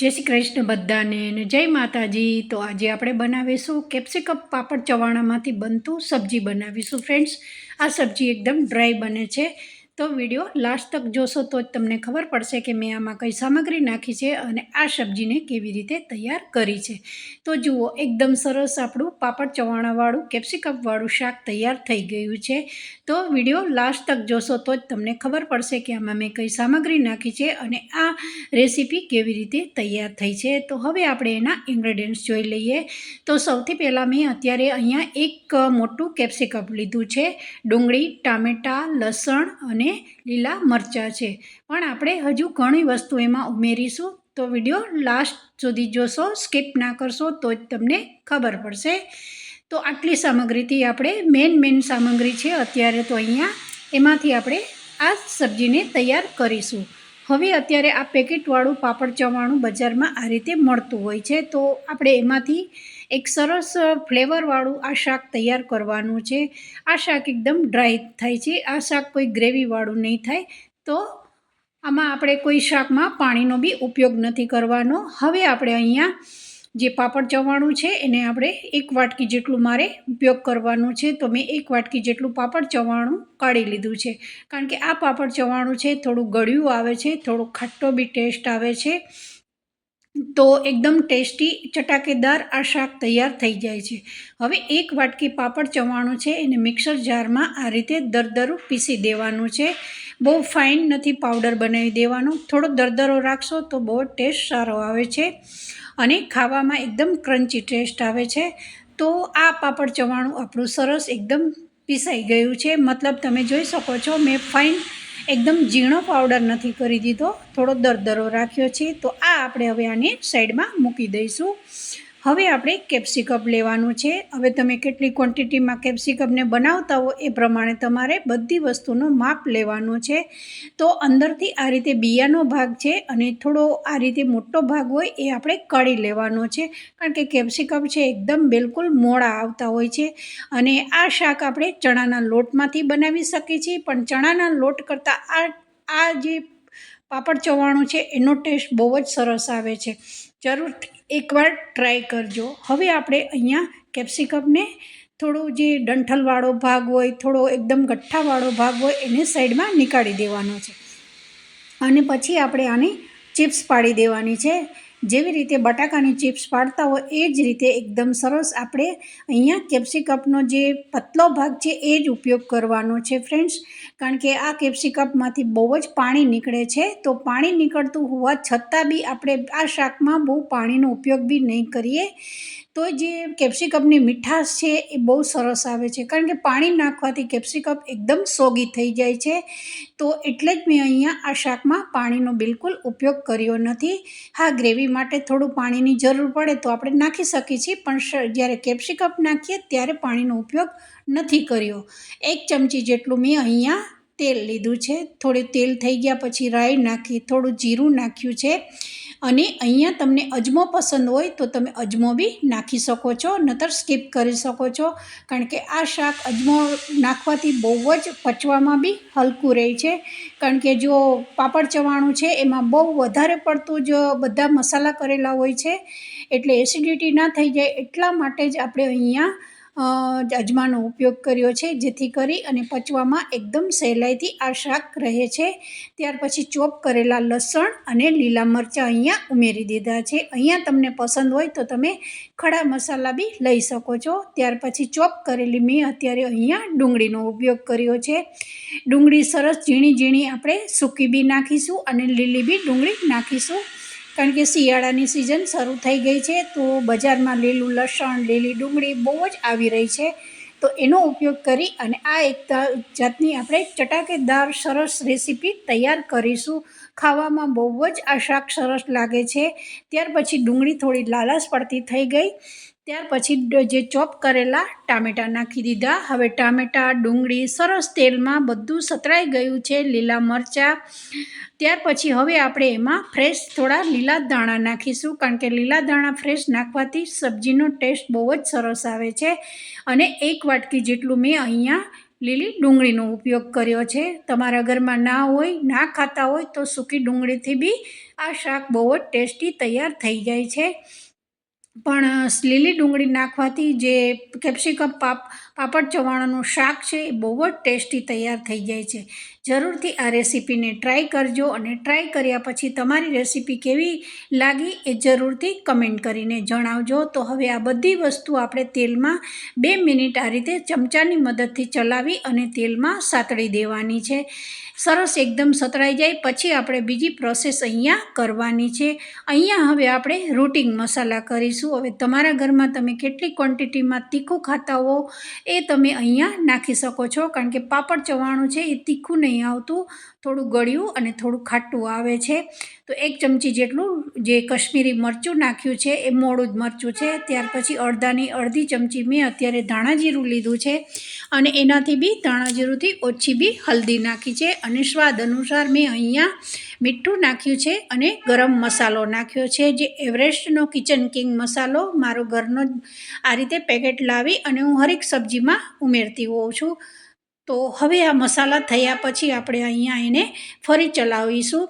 જય શ્રી કૃષ્ણ બધાને અને જય માતાજી। તો આજે આપણે બનાવીશું કેપ્સિકમ પાપડ ચવાણામાંથી બનતું સબ્જી બનાવીશું ફ્રેન્ડ્સ। આ સબ્જી એકદમ ડ્રાય બને છે, તો વિડીયો લાસ્ટ તક જોશો તો જ તમને ખબર પડશે કે મેં આમાં કઈ સામગ્રી નાખી છે અને આ સબ્જીને કેવી રીતે તૈયાર કરી છે। તો જુઓ, એકદમ સરસ આપણું પાપડ ચવાણાવાળું કેપ્સિકમવાળું શાક તૈયાર થઈ ગયું છે। તો વિડીયો લાસ્ટ તક જોશો તો જ તમને ખબર પડશે કે આમાં મેં કઈ સામગ્રી નાખી છે અને આ રેસીપી કેવી રીતે તૈયાર થઈ છે। તો હવે આપણે એના ઇન્ગ્રેડિયન્ટ્સ જોઈ લઈએ। તો સૌથી પહેલાં મેં અત્યારે અહીંયા એક મોટું કેપ્સિકમ લીધું છે, ડુંગળી, ટામેટાં, લસણ અને લીલા મરચાં છે, પણ આપણે હજુ ઘણી વસ્તુ એમાં ઉમેરીશું। તો વિડીયો લાસ્ટ સુધી જોશો, સ્કીપ ના કરશો તો જ તમને ખબર પડશે। તો આટલી સામગ્રીથી આપણે મેન સામગ્રી છે અત્યારે તો અહીંયા, એમાંથી આપણે આ સબ્જીને તૈયાર કરીશું। હવે અત્યારે આ પેકેટવાળું પાપડ ચવાણું બજારમાં આ રીતે મળતું હોય છે, તો આપણે એમાંથી એક સરસ ફ્લેવરવાળું આ શાક તૈયાર કરવાનું છે। આ શાક એકદમ ડ્રાય થાય છે, આ શાક કોઈ ગ્રેવીવાળું નહીં થાય। તો આમાં આપણે કોઈ શાકમાં પાણીનો બી ઉપયોગ નથી કરવાનો। હવે આપણે અહીંયા જે પાપડ ચવાણું છે એને આપણે 1 વાટકી જેટલું મારે ઉપયોગ કરવાનું છે, તો મેં 1 વાટકી જેટલું પાપડ ચવાણું કાઢી લીધું છે, કારણ કે આ પાપડ ચવાણું છે થોડું ગળ્યું આવે છે, થોડું ખાટો બી ટેસ્ટ આવે છે, તો એકદમ ટેસ્ટી ચટાકેદાર આ શાક તૈયાર થઈ જાય છે। હવે 1 વાટકી પાપડ ચવાણું છે એને મિક્સર જારમાં આ રીતે દરદરું પીસી દેવાનું છે। બહુ ફાઇન નથી પાવડર બનાવી દેવાનો, થોડો દરદરો રાખશો તો બહુ ટેસ્ટ સારો આવે છે અને ખાવામાં એકદમ ક્રન્ચી ટેસ્ટ આવે છે। તો આ પાપડ ચવાણું આપણું સરસ એકદમ પીસાઈ ગયું છે, મતલબ તમે જોઈ શકો છો મેં ફાઇન એકદમ ઝીણો પાવડર નથી કરી દીધો, થોડો દરદરો રાખ્યો છે। તો આ આપણે હવે આને સાઈડમાં મૂકી દઈશું। હવે આપણે કેપ્સિકમ લેવાનું છે। હવે તમે કેટલી ક્વોન્ટિટીમાં કેપ્સિકમને બનાવતા હો એ પ્રમાણે તમારે બધી વસ્તુનો માપ લેવાનો છે। તો અંદરથી આ રીતે બિયાનો ભાગ છે અને થોડો આ રીતે મોટો ભાગ હોય એ આપણે કાઢી લેવાનો છે, કારણ કે કેપ્સિકમ છે એકદમ બિલકુલ મોડા આવતા હોય છે। અને આ શાક આપણે ચણાના લોટમાંથી બનાવી શકીએ છીએ, પણ ચણાના લોટ કરતાં આ જે પાપડ ચવાણું છે એનો ટેસ્ટ બહુ જ સરસ આવે છે, જરૂર એકવાર ટ્રાય કરજો। હવે આપણે અહીંયા કેપ્સિકમને થોડું જે ડંઠલવાળો ભાગ હોય, થોડો એકદમ ગઠ્ઠાવાળો ભાગ હોય એને સાઈડમાં નીકાળી દેવાનો છે અને પછી આપણે આની ચિપ્સ પાડી દેવાની છે। જેવી રીતે બટાકાની ચિપ્સ પાડતા હોય એ જ રીતે એકદમ સરસ આપણે અહીંયા કેપ્સિકમનો જે પતલો ભાગ છે એ જ ઉપયોગ કરવાનો છે ફ્રેન્ડ્સ, કારણ કે આ કેપ્સિકમમાંથી બહુ જ પાણી નીકળે છે। તો પાણી નીકળતું હોવા છતાં બી આપણે આ શાકમાં બહુ પાણીનો ઉપયોગ બી નહીં કરીએ તો જે કેપ્સિકમની મીઠાશ છે એ બહુ સરસ આવે છે, કારણ કે પાણી નાખવાથી કેપ્સિકમ એકદમ સોગી થઈ જાય છે। તો એટલે જ મેં અહીંયા આ શાકમાં પાણીનો બિલકુલ ઉપયોગ કર્યો નથી। હા, ગ્રેવી માટે થોડું પાણીની જરૂર પડે તો આપણે નાખી શકીએ છીએ, પણ જ્યારે કેપ્સિકમ નાખીએ ત્યારે પાણીનો ઉપયોગ નથી કર્યો। 1 ચમચી જેટલું મેં અહીંયા તેલ લીધું છે, થોડું તેલ થઈ ગયા પછી રાઈ નાખી, થોડું જીરું નાખ્યું છે અને અહીંયા તમને અજમો પસંદ હોય તો તમે અજમો બી નાખી શકો છો, નહીતર સ્કીપ કરી શકો છો, કારણ કે આ શાક અજમો નાખવાથી બહુ જ પચવામાં બી હલકું રહે છે, કારણ કે જો પાપડ ચવાણું છે એમાં બહુ વધારે પડતું જ બધા મસાલા કરેલા હોય છે, એટલે એસિડિટી ના થઈ જાય એટલા માટે જ આપણે અહીંયા અજમાનો ઉપયોગ કર્યો છે, જેથી કરી અને પચવામાં એકદમ સહેલાઈથી આ શાક રહે છે। ત્યાર પછી ચોપ કરેલા લસણ અને લીલા મરચાં અહીંયા ઉમેરી દીધા છે। અહીંયા તમને પસંદ હોય તો તમે ખડા મસાલા બી લઈ શકો છો। ત્યાર પછી ચોપ કરેલી મેં અત્યારે અહીંયા ડુંગળીનો ઉપયોગ કર્યો છે। ડુંગળી સરસ ઝીણી આપણે સૂકી બી નાખીશું અને લીલી બી ડુંગળી નાખીશું, કારણ કે શિયાળાની સિઝન શરૂ થઈ ગઈ છે, તો બજારમાં લીલું લસણ, લીલી ડુંગળી બહુ જ આવી રહી છે, તો એનો ઉપયોગ કરી અને આ એક જાતની આપણે ચટાકેદાર સરસ રેસીપી તૈયાર કરીશું। ખાવામાં બહુ જ આ શાક સરસ લાગે છે। ત્યાર પછી ડુંગળી થોડી લાલાશ પડતી થઈ ગઈ, ત્યાર પછી જે ચોપ કરેલા ટામેટાં નાખી દીધા। હવે ટામેટાં, ડુંગળી સરસ તેલમાં બધું સતરાઈ ગયું છે, લીલા મરચાં। ત્યાર પછી હવે આપણે એમાં ફ્રેશ થોડા લીલા ધાણા નાખીશું, કારણ કે લીલા ધાણા ફ્રેશ નાખવાથી સબ્જીનો ટેસ્ટ બહુ જ સરસ આવે છે। અને 1 વાટકી જેટલું મેં અહીંયા લીલી ડુંગળીનો ઉપયોગ કર્યો છે. તમારા ઘરમાં ના હોય, ના ખાતા હોય તો સૂકી ડુંગળીથી બી આ શાક બહુ જ ટેસ્ટી તૈયાર થઈ જાય છે. પણ લીલી ડુંગળી નાખવાથી જે કેપ્સિકમ પાપડ ચવાણાનું શાક છે એ બહુ જ ટેસ્ટી તૈયાર થઈ જાય છે. જરૂરથી આ રેસીપીને ટ્રાય કરજો અને ટ્રાય કર્યા પછી તમારી રેસીપી કેવી લાગી એ જરૂરથી કમેન્ટ કરીને જણાવજો. તો હવે આ બધી વસ્તુ આપણે તેલમાં 2 મિનિટ આ રીતે ચમચાની મદદથી ચલાવી અને તેલમાં સાતળી દેવાની છે. સરસ એકદમ સતળાઈ જાય પછી આપણે બીજી પ્રોસેસ અહીંયા કરવાની છે. અહીંયા હવે આપણે રૂટિંગ મસાલા કરીશું. હવે તમારા ઘરમાં તમે કેટલી ક્વોન્ટિટીમાં તીખું ખાતા હો એ તમે અહીંયા નાખી શકો છો, કારણ કે પાપડ ચવાણું છે એ તીખું નહીં આવતું, થોડું ગળ્યું અને થોડું ખાટું આવે છે. તો 1 ચમચી જેટલું જે કશ્મીરી મરચું નાખ્યું છે એ મોળું જ મરચું છે. ત્યાર પછી અડધી ચમચી મેં અત્યારે ધાણા જીરું લીધું છે અને એનાથી બી ધાણા જીરુંથી ઓછી બી હલ્દી નાખી છે અને સ્વાદ અનુસાર મેં અહીંયા મીઠું નાખ્યું છે અને ગરમ મસાલો નાખ્યો છે, જે એવરેસ્ટનો કિચન કિંગ મસાલો મારો ઘરનો આ રીતે પેકેટ લાવી અને હું હરેક સબ્જીમાં ઉમેરતી હોઉં છું. તો હવે આ મસાલા થયા પછી આપણે અહીંયા એને ફરી ચલાવીશું.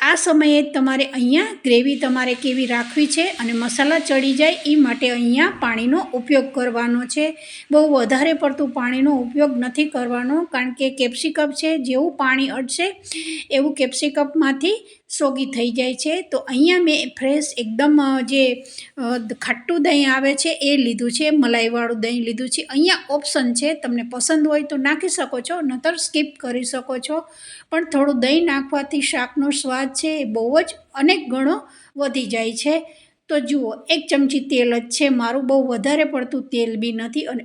આ સમયે તમારે અહીંયા ગ્રેવી તમારે કેવી રાખવી છે અને મસાલા ચડી જાય એ માટે અહીંયા પાણીનો ઉપયોગ કરવાનો છે. બહુ વધારે પડતું પાણીનો ઉપયોગ નથી કરવાનો, કારણ કે કેપ્સિકમ છે જેવું પાણી અડશે એવું કેપ્સિકમમાંથી સોગી થઈ જાય છે. તો અહીંયા મેં ફ્રેશ એકદમ જે ખાટું દહીં આવે છે એ લીધું છે, મલાઈવાળું દહીં લીધું છે. અહીંયા ઓપ્શન છે, તમને પસંદ હોય તો નાખી શકો છો, નહીતર સ્કીપ કરી શકો છો. પણ થોડું દહીં નાખવાથી શાકનો સ્વાદ છે એ બહુ જ અનેક ગણો વધી જાય છે. તો જુઓ, 1 ચમચી તેલ જ છે મારું, બહુ વધારે પડતું તેલ બી નથી. અને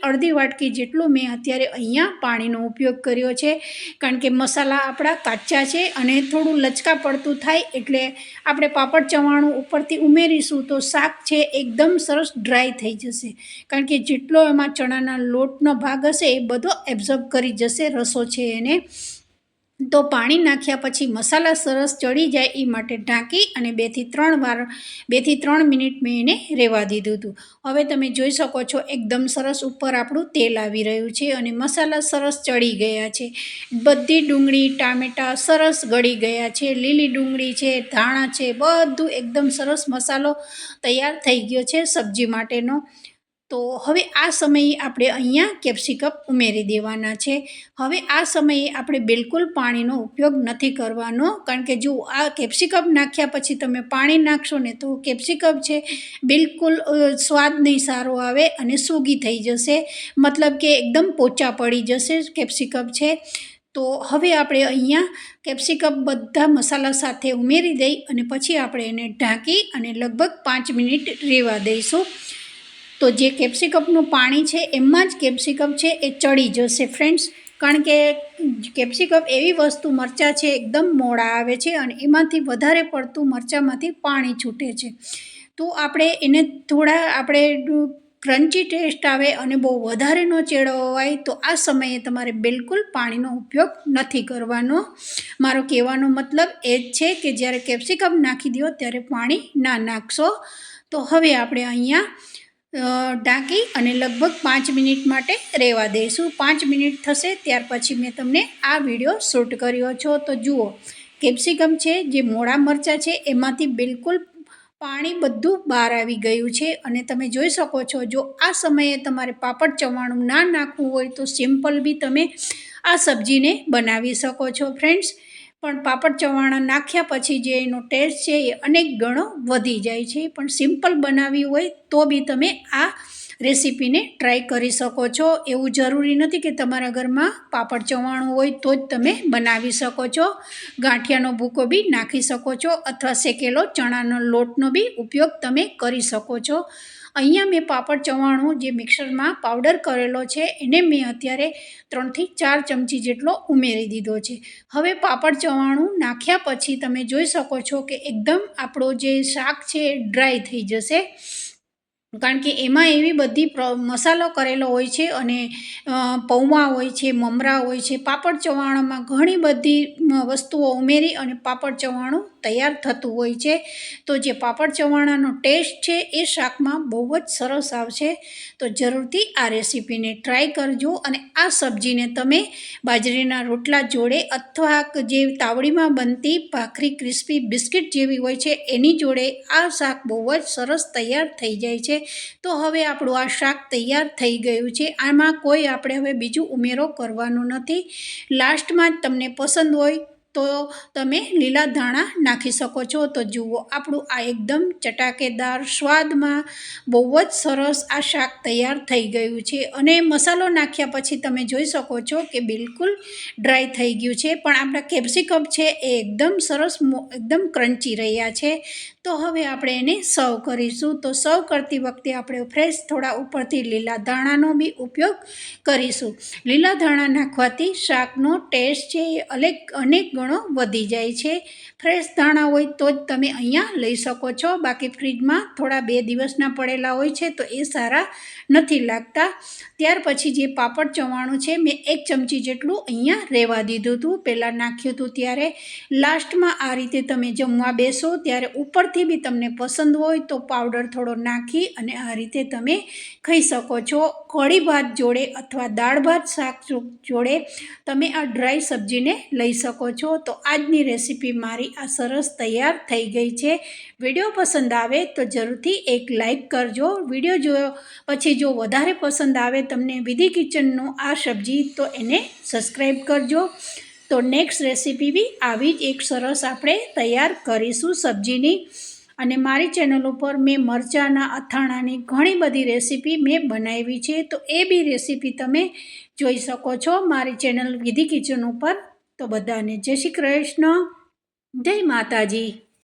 અડધી વાટકી જેટલું મેં અત્યારે અહીંયા પાણીનો ઉપયોગ કર્યો છે, કારણ કે મસાલા આપણા કાચા છે અને થોડું લચકા પડતું થાય એટલે આપણે પાપડ ચવાણું ઉપરથી ઉમેરીશું તો શાક છે એકદમ સરસ ડ્રાય થઈ જશે, કારણ કે જેટલો એમાં ચણાના લોટનો ભાગ હશે એ બધો એબ્ઝોર્બ કરી જશે રસો છે એને. તો પાણી નાખ્યા પછી મસાલા સરસ ચડી જાય એ માટે ઢાંકી અને 2 થી 3 મિનિટ મેં એને રહેવા દીધું હતું. હવે તમે જોઈ શકો છો એકદમ સરસ ઉપર આપણું તેલ આવી રહ્યું છે અને મસાલા સરસ ચડી ગયા છે. બધી ડુંગળી ટામેટાં સરસ ગળી ગયા છે, લીલી ડુંગળી છે, ધાણા છે, બધું એકદમ સરસ મસાલો તૈયાર થઈ ગયો છે સબ્જી માટેનો. તો હવે આ સમયે આપણે અહીંયા કેપ્સિકમ ઉમેરી દેવાના છે. હવે આ સમયે આપણે બિલકુલ પાણીનો ઉપયોગ નથી કરવાનો, કારણ કે જો આ કેપ્સિકમ નાખ્યા પછી તમે પાણી નાખશો ને તો કેપ્સિકમ છે બિલકુલ સ્વાદ નહીં સારો આવે અને સૂગી થઈ જશે, મતલબ કે એકદમ પોચા પડી જશે કેપ્સિકમ છે. તો હવે આપણે અહીંયા કેપ્સિકમ બધા મસાલા સાથે ઉમેરી દઈ અને પછી આપણે એને ઢાંકી અને લગભગ 5 મિનિટ રહેવા દઈશું. તો જે કેપ્સિકમનું પાણી છે એમાં જ કેપ્સિકમ છે એ ચડી જશે ફ્રેન્ડ્સ, કારણ કે કેપ્સિકમ એવી વસ્તુ, મરચાં છે એકદમ મોડા આવે છે અને એમાંથી વધારે પડતું મરચાંમાંથી પાણી છૂટે છે. તો આપણે એને આપણે ક્રન્ચી ટેસ્ટ આવે અને બહુ વધારે ન ચેળવાય તો આ સમયે તમારે બિલકુલ પાણીનો ઉપયોગ નથી કરવાનો. મારો કહેવાનો મતલબ એ જ છે કે જ્યારે કેપ્સિકમ નાખી દો ત્યારે પાણી ના નાખશો. તો હવે આપણે અહીંયા ઢાંકી અને લગભગ 5 મિનિટ માટે રહેવા દઈશું. 5 મિનિટ થશે ત્યાર પછી મેં તમને આ વિડીયો શૂટ કર્યો છો. તો જુઓ, કેપ્સિકમ છે જે મોળા મરચાં છે એમાંથી બિલકુલ પાણી બધું બહાર આવી ગયું છે અને તમે જોઈ શકો છો. જો આ સમયે તમારે પાપડ ચવાણું ના નાખવું હોય તો સિમ્પલ બી તમે આ સબ્જીને બનાવી શકો છો ફ્રેન્ડ્સ. પણ પાપડ ચવાણા નાખ્યા પછી જે એનો ટેસ્ટ છે એ અનેક ગણો વધી જાય છે. પણ સિમ્પલ બનાવી હોય તો બી તમે આ રેસીપીને ટ્રાય કરી શકો છો. એવું જરૂરી નથી કે તમારા ઘરમાં પાપડ ચવાણું હોય તો જ તમે બનાવી શકો છો. ગાંઠિયાનો ભૂકો બી નાખી શકો છો અથવા શેકેલો ચણાનો લોટનો બી ઉપયોગ તમે કરી શકો છો. અહીંયા મેં પાપડ ચવાણું જે મિક્સરમાં પાવડર કરેલો છે એને મેં અત્યારે 3 થી 4 ચમચી જેટલો ઉમેરી દીધો છે. હવે પાપડ ચવાણું નાખ્યા પછી તમે જોઈ શકો છો કે એકદમ આપણો જે શાક છે એ ડ્રાય થઈ જશે. કારણ કે એમાં એવી બધી મસાલો કરેલો હોય છે અને પૌવા હોય છે, મમરા હોય છે, પાપડ ચવાણામાં ઘણી બધી વસ્તુઓ ઉમેરી અને પાપડ ચવાણું તૈયાર થતું હોય છે. તો જે પાપડ ચવાણાનો ટેસ્ટ છે એ શાકમાં બહુ જ સરસ આવશે. તો જરૂરથી આ રેસીપીને ટ્રાય કરજો અને આ સબ્જીને તમે બાજરીના રોટલા જોડે અથવા જે તાવડીમાં બનતી ભાખરી ક્રિસ્પી બિસ્કિટ જેવી હોય છે એની જોડે આ શાક બહુ જ સરસ તૈયાર થઈ જાય છે. તો હવે આપણું આ શાક તૈયાર થઈ ગયું છે. આમાં કોઈ આપણે હવે બીજું ઉમેરો કરવાનો નથી. લાસ્ટમાં જ તમને પસંદ હોય તો તમે લીલા ધાણા નાખી શકો છો. તો જુઓ આપણું આ એકદમ ચટાકેદાર સ્વાદમાં બહુ જ સરસ આ શાક તૈયાર થઈ ગયું છે. અને મસાલો નાખ્યા પછી તમે જોઈ શકો છો કે બિલકુલ ડ્રાય થઈ ગયું છે, પણ આપણા કેપ્સિકમ છે એ એકદમ સરસ એકદમ ક્રન્ચી રહ્યા છે. તો હવે આપણે એને સર્વ કરીશું. તો સર્વ કરતી વખતે આપણે ફ્રેશ થોડા ઉપરથી લીલા ધાણાનો બી ઉપયોગ કરીશું. લીલા ધાણા નાખવાથી શાકનો ટેસ્ટ છે એ અનેક ગણો વધી જાય છે. ફ્રેશ ધાણા હોય તો જ તમે અહીંયા લઈ શકો છો, બાકી ફ્રીજમાં થોડા 2 દિવસના પડેલા હોય છે તો એ સારા નથી લાગતા. ત્યાર પછી જે પાપડ ચવાણું છે મેં 1 ચમચી જેટલું અહીંયા રહેવા દીધું હતું, પહેલાં નાખ્યું હતું ત્યારે. લાસ્ટમાં આ રીતે તમે જમવા બેસો ત્યારે ઉપરથી બી તમને પસંદ હોય તો પાવડર થોડો નાખી અને આ રીતે તમે ખાઈ શકો છો. કઢી ભાત જોડે અથવા દાળ ભાત શાક જોડે તમે આ ડ્રાય સબ્જીને લઈ શકો છો. તો આજની રેસીપી મારી આ સરસ તૈયાર થઈ ગઈ છે. વિડીયો પસંદ આવે તો જરૂરથી એક લાઈક કરજો. વિડીયો જોયો પછી જો વધારે પસંદ આવે તમને વિધિ કિચનનો આ સબ્જી તો એને સબસ્ક્રાઈબ કરજો. તો નેક્સ્ટ રેસીપી બી આવી જ એક સરસ આપણે તૈયાર કરીશું સબ્જીની. અને મારી ચેનલ ઉપર મેં મરચાંના અથાણાની ઘણી બધી રેસીપી મેં બનાવી છે, તો એ બી રેસીપી તમે જોઈ શકો છો મારી ચેનલ વિધિ કિચન ઉપર. તો બધાને જય શ્રી કૃષ્ણ, જય માતાજી.